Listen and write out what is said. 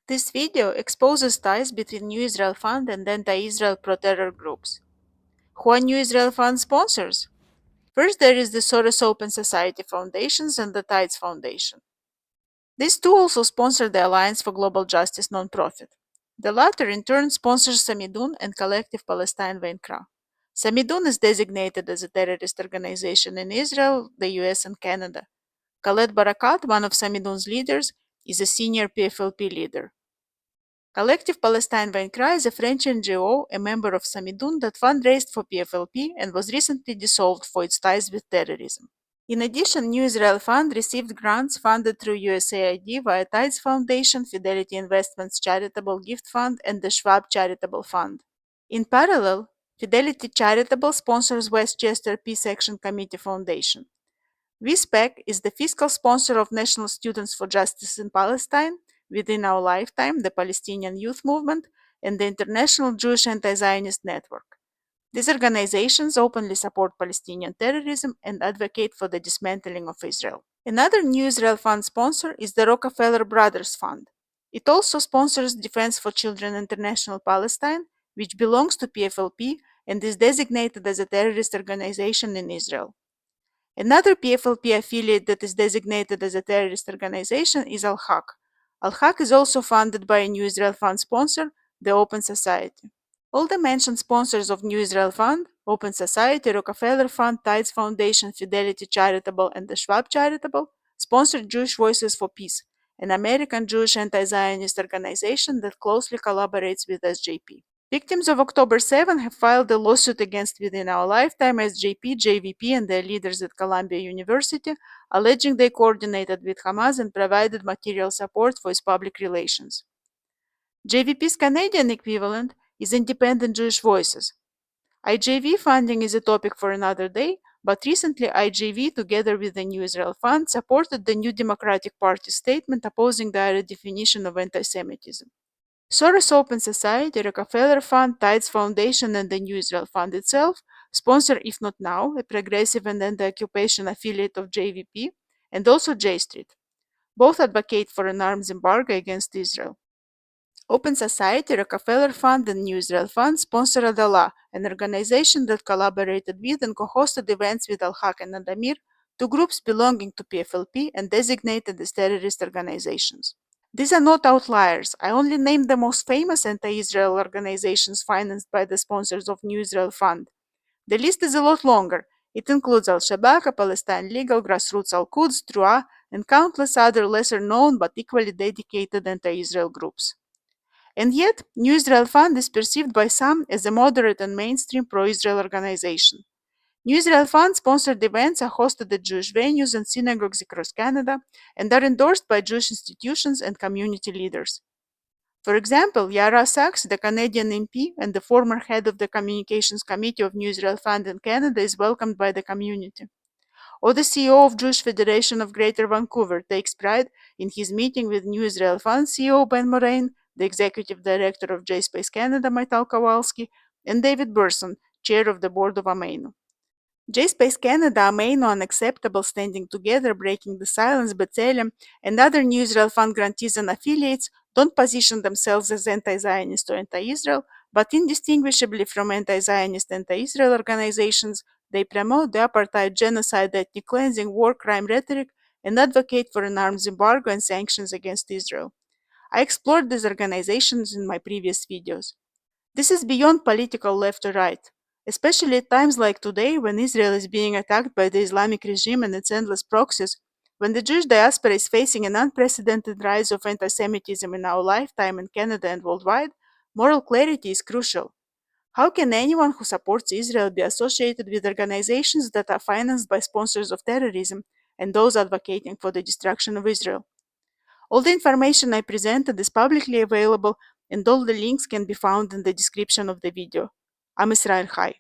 This video exposes ties between New Israel Fund and anti-Israel pro-terror groups. Who are New Israel Fund sponsors? First, there is the Soros Open Society Foundations and the Tides Foundation. These two also sponsor the Alliance for Global Justice nonprofit. The latter, in turn, sponsors Samidun and Collective Palestine Vainkra. Samidun is designated as a terrorist organization in Israel, the US, and Canada. Khaled Barakat, one of Samidun's leaders, is a senior PFLP leader. Collective Palestine Vainkra is a French NGO, a member of Samidun, that fundraised for PFLP and was recently dissolved for its ties with terrorism. In addition, New Israel Fund received grants funded through USAID via Tides Foundation, Fidelity Investments Charitable Gift Fund, and the Schwab Charitable Fund. In parallel, Fidelity Charitable sponsors Westchester Peace Action Committee Foundation. WISPAC is the fiscal sponsor of National Students for Justice in Palestine, Within Our Lifetime, the Palestinian Youth Movement, and the International Jewish Anti-Zionist Network. These organizations openly support Palestinian terrorism and advocate for the dismantling of Israel. Another New Israel Fund sponsor is the Rockefeller Brothers Fund. It also sponsors Defense for Children International Palestine, which belongs to PFLP and is designated as a terrorist organization in Israel. Another PFLP affiliate that is designated as a terrorist organization is Al-Haq. Al-Haq is also funded by a New Israel Fund sponsor, the Open Society. All the mentioned sponsors of New Israel Fund, Open Society, Rockefeller Fund, Tides Foundation, Fidelity Charitable, and the Schwab Charitable, sponsored Jewish Voices for Peace, an American Jewish anti-Zionist organization that closely collaborates with SJP. Victims of October 7 have filed a lawsuit against Within Our Lifetime, SJP, JVP, and their leaders at Columbia University, alleging they coordinated with Hamas and provided material support for its public relations. JVP's Canadian equivalent is Independent Jewish Voices. IJV funding is a topic for another day, but recently IJV, together with the New Israel Fund, supported the New Democratic Party statement opposing the IRA definition of anti-Semitism. Soros Open Society, Rockefeller Fund, Tides Foundation, and the New Israel Fund itself sponsor If Not Now, a progressive and anti-occupation affiliate of JVP, and also J Street. Both advocate for an arms embargo against Israel. Open Society, Rockefeller Fund, and New Israel Fund sponsor Adalah, an organization that collaborated with and co-hosted events with Al-Haq and Adamir, two groups belonging to PFLP and designated as terrorist organizations. These are not outliers. I only named the most famous anti-Israel organizations financed by the sponsors of New Israel Fund. The list is a lot longer. It includes Al-Shabaka, Palestine Legal, Grassroots Al-Quds, Trua, and countless other lesser-known but equally dedicated anti-Israel groups. And yet, New Israel Fund is perceived by some as a moderate and mainstream pro-Israel organization. New Israel Fund sponsored events are hosted at Jewish venues and synagogues across Canada and are endorsed by Jewish institutions and community leaders. For example, Yara Sachs, the Canadian MP and the former head of the Communications Committee of New Israel Fund in Canada, is welcomed by the community. Or the CEO of Jewish Federation of Greater Vancouver takes pride in his meeting with New Israel Fund CEO Ben Moraine, the executive director of JSpace Canada, Maital Kowalski, and David Burson, chair of the board of Ameinu. JSpace Canada, Ameinu, Unacceptable, Standing Together, Breaking the Silence, B'Tselem, and other New Israel Fund grantees and affiliates don't position themselves as anti-Zionist or anti-Israel, but indistinguishably from anti-Zionist anti-Israel organizations, they promote the apartheid, genocide, ethnic cleansing, war crime rhetoric, and advocate for an arms embargo and sanctions against Israel. I explored these organizations in my previous videos. This is beyond political left or right, especially at times like today when Israel is being attacked by the Islamic regime and its endless proxies, when the Jewish diaspora is facing an unprecedented rise of anti-Semitism in our lifetime in Canada and worldwide. Moral clarity is crucial. How can anyone who supports Israel be associated with organizations that are financed by sponsors of terrorism and those advocating for the destruction of Israel? All the information I presented is publicly available and all the links can be found in the description of the video. I'm Israel Chai.